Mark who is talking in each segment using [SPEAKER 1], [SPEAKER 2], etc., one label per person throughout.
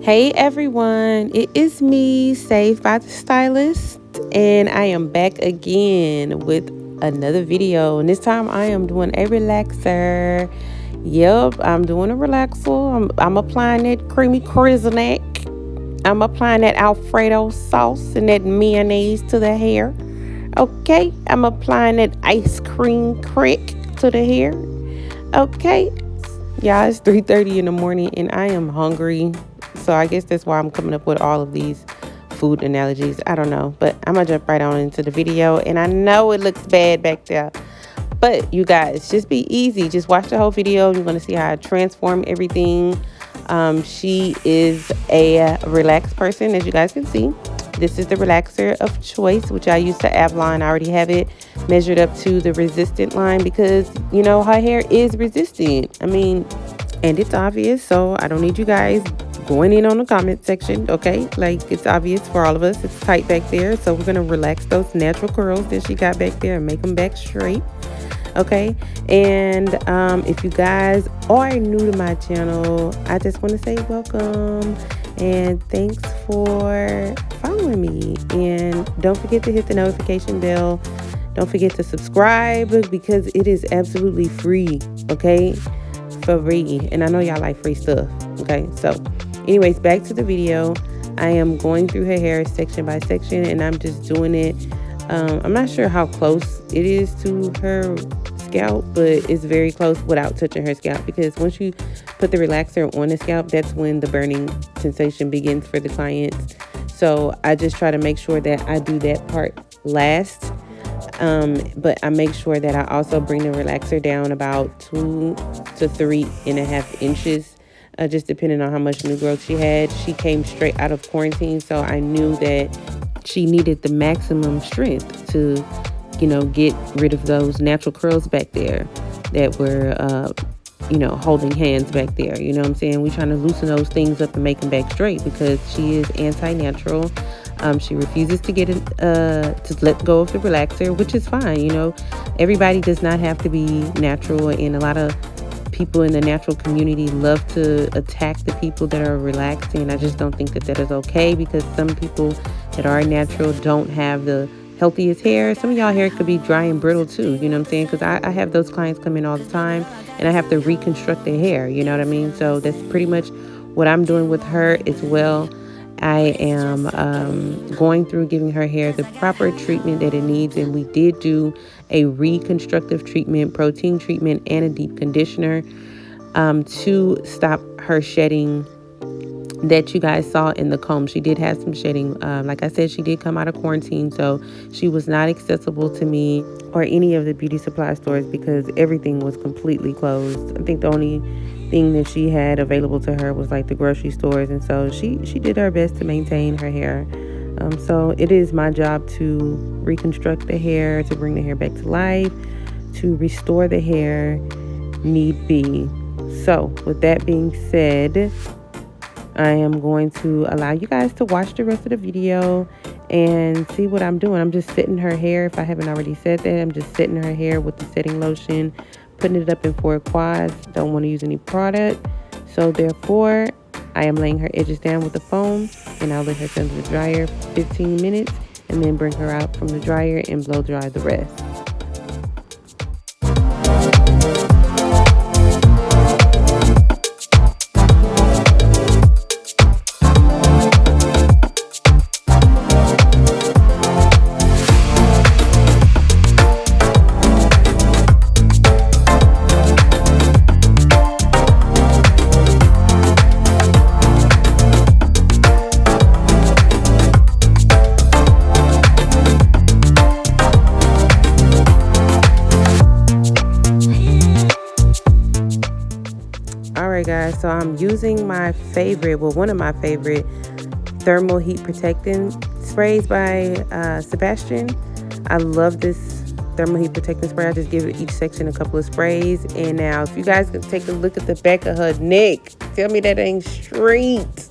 [SPEAKER 1] Hey everyone, it is me, Saved by the Stylist, and I am back again with another video. And this time I am doing a relaxer. Yep, I'm doing a relaxer. I'm applying that creamy Criznack. I'm applying that Alfredo sauce and that mayonnaise to the hair. Okay, I'm applying that ice cream crack to the hair. Okay, yeah, it's 3:30 in the morning and I am hungry. So I guess that's why I'm coming up with all of these food analogies. I don't know, but I'm gonna jump right on into the video. And I know it looks bad back there, but you guys, just be easy. Just watch the whole video. You're gonna see how I transform everything. She is a relaxed person, as you guys can see. This is the relaxer of choice, which I use to Avalon. I already have it measured up to the resistant line because, you know, her hair is resistant. I mean, and it's obvious, so I don't need you guys going in on the comment section, okay? Like, it's obvious for all of us. It's tight back there, so we're going to relax those natural curls that she got back there and make them back straight. Okay, and if you guys are new to my channel, I just want to say welcome and thanks for following me. And don't forget to hit the notification bell. Don't forget to subscribe because it is absolutely free. Okay, free. And I know y'all like free stuff. Okay, so anyways, back to the video. I am going through her hair section by section, and I'm just doing it. I'm not sure how close it is to her scalp, but it's very close without touching her scalp, because once you put the relaxer on the scalp, that's when the burning sensation begins for the clients. So I just try to make sure that I do that part last, but I make sure that I also bring the relaxer down about 2 to 3.5 inches, just depending on how much new growth she had. She came straight out of quarantine, so I knew that she needed the maximum strength to, you know, get rid of those natural curls back there that were, holding hands back there. You know what I'm saying? We're trying to loosen those things up and make them back straight because she is anti-natural. She refuses to get to let go of the relaxer, which is fine. You know, everybody does not have to be natural, and a lot of people in the natural community love to attack the people that are relaxing. I just don't think that that is okay, because some people that are natural don't have the healthiest hair. Some of y'all hair could be dry and brittle too, you know what I'm saying? Because I have those clients come in all the time and I have to reconstruct their hair, you know what I mean? So that's pretty much what I'm doing with her as well. I am going through giving her hair the proper treatment that it needs, and we did do a reconstructive treatment, protein treatment, and a deep conditioner to stop her shedding that you guys saw in the comb. She did have some shedding. Like I said, she did come out of quarantine, so she was not accessible to me or any of the beauty supply stores because everything was completely closed. I think the only thing that she had available to her was like the grocery stores, and so she did her best to maintain her hair. So it is my job to reconstruct the hair, to bring the hair back to life, to restore the hair need be. So with that being said, I am going to allow you guys to watch the rest of the video and see what I'm doing. I'm just setting her hair. If I haven't already said that, I'm just setting her hair with the setting lotion, putting it up in 4 quads. Don't want to use any product. So therefore, I am laying her edges down with the foam, and I'll let her sit in the dryer for 15 minutes and then bring her out from the dryer and blow dry the rest. Alright guys, so I'm using my favorite, well, one of my favorite thermal heat protecting sprays by Sebastian. I love this thermal heat protecting spray. I just give each section a couple of sprays. And now if you guys can take a look at the back of her neck, tell me that ain't straight.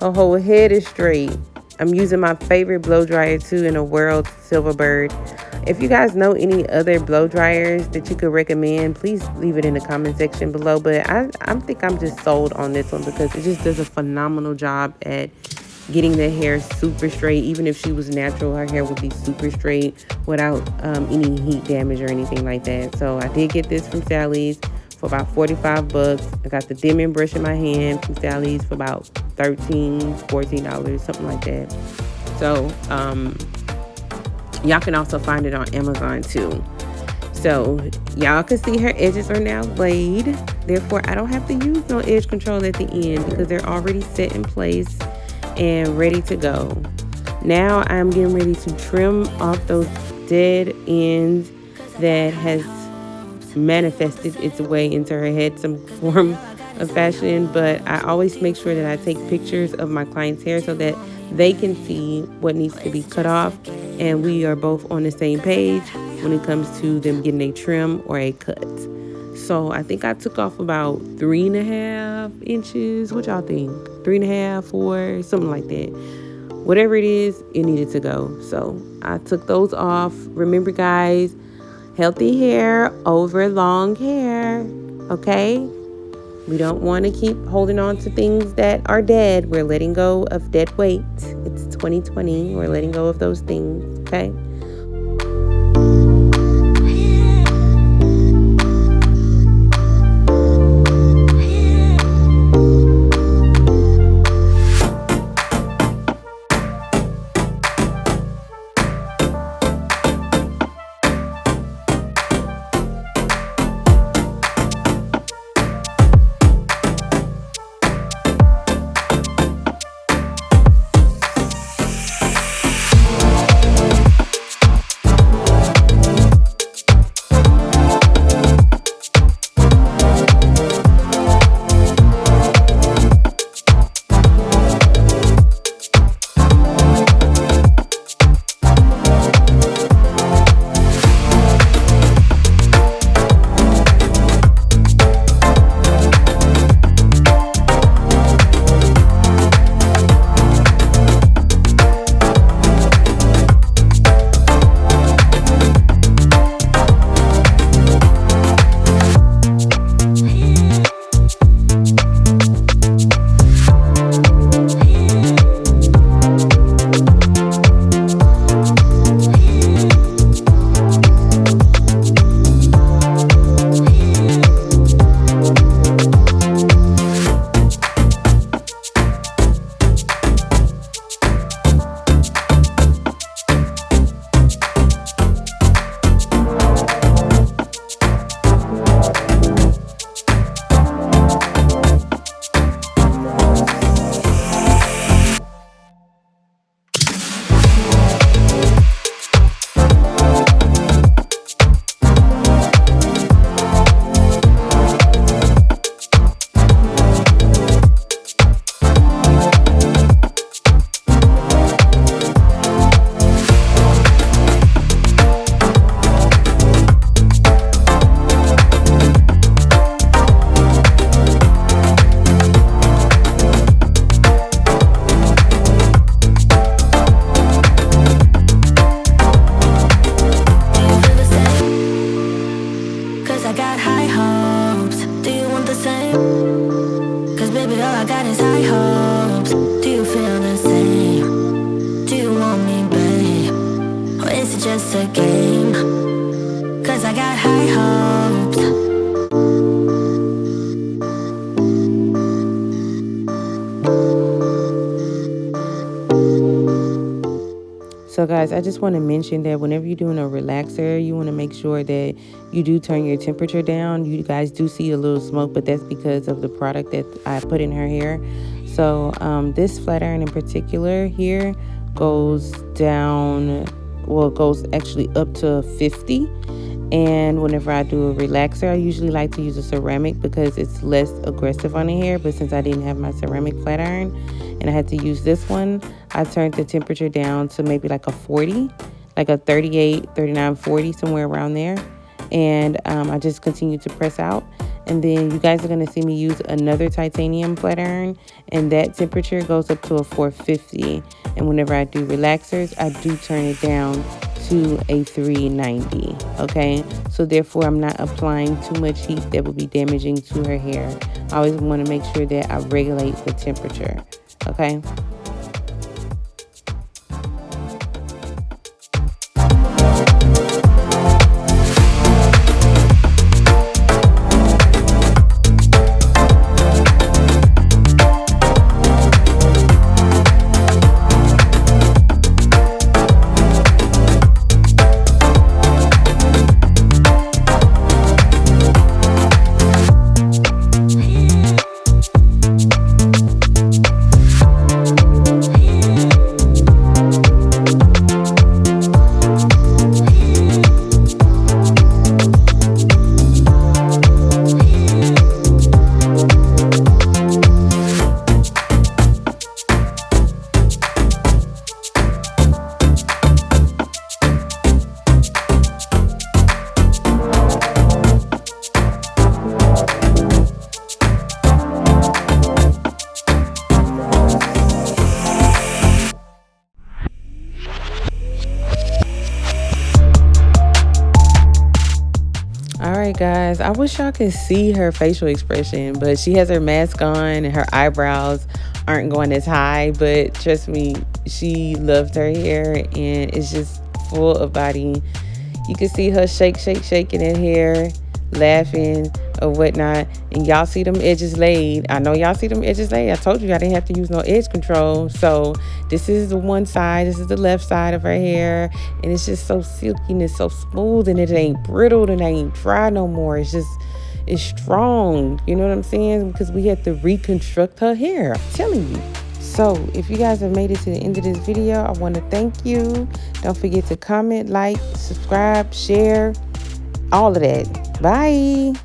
[SPEAKER 1] Her whole head is straight. I'm using my favorite blow dryer too in the world, Silverbird. If you guys know any other blow dryers that you could recommend, please leave it in the comment section below. But I think I'm just sold on this one because it just does a phenomenal job at getting the hair super straight. Even if she was natural, her hair would be super straight without any heat damage or anything like that. So I did get this from Sally's for about 45 bucks. I got the dimming brush in my hand from Sally's for about $13, $14, something like that. So y'all can also find it on Amazon too. So y'all can see her edges are now laid. Therefore, I don't have to use no edge control at the end because they're already set in place and ready to go. Now I'm getting ready to trim off those dead ends that has manifested its way into her head some form of fashion. But I always make sure that I take pictures of my client's hair so that they can see what needs to be cut off, and we are both on the same page when it comes to them getting a trim or a cut. So I think I took off about 3.5 inches. What y'all think? 3.5, 4, something like that. Whatever it is, it needed to go. So I took those off. Remember, guys, healthy hair over long hair. Okay? We don't want to keep holding on to things that are dead. We're letting go of dead weight. It's 2020. We're letting go of those things. Okay?
[SPEAKER 2] just a game, 'cause I got high hopes.
[SPEAKER 1] So guys, I just want to mention that whenever you're doing a relaxer, you want to make sure that you do turn your temperature down. You guys do see a little smoke, but that's because of the product that I put in her hair. So this flat iron in particular here goes down, well, it goes actually up to 50. And whenever I do a relaxer, I usually like to use a ceramic because it's less aggressive on the hair. But since I didn't have my ceramic flat iron and I had to use this one, I turned the temperature down to maybe like a 40, like a 38, 39, 40, somewhere around there. And I just continue to press out. And then you guys are going to see me use another titanium flat iron, and that temperature goes up to a 450. And whenever I do relaxers, I do turn it down to a 390. Okay, so therefore I'm not applying too much heat that will be damaging to her hair. I always want to make sure that I regulate the temperature. Okay. All right, guys, I wish y'all could see her facial expression, but she has her mask on and her eyebrows aren't going as high. But trust me, she loves her hair and it's just full of body. You can see her shaking her hair, laughing or whatnot. And y'all see them edges laid. I know y'all see them edges laid. I told you I didn't have to use no edge control. So this is the one side. This is the left side of her hair. And it's just so silky and it's so smooth and it ain't brittle and it ain't dry no more. It's strong. You know what I'm saying? Because we had to reconstruct her hair. I'm telling you. So if you guys have made it to the end of this video, I want to thank you. Don't forget to comment, like, subscribe, share, all of that. Bye.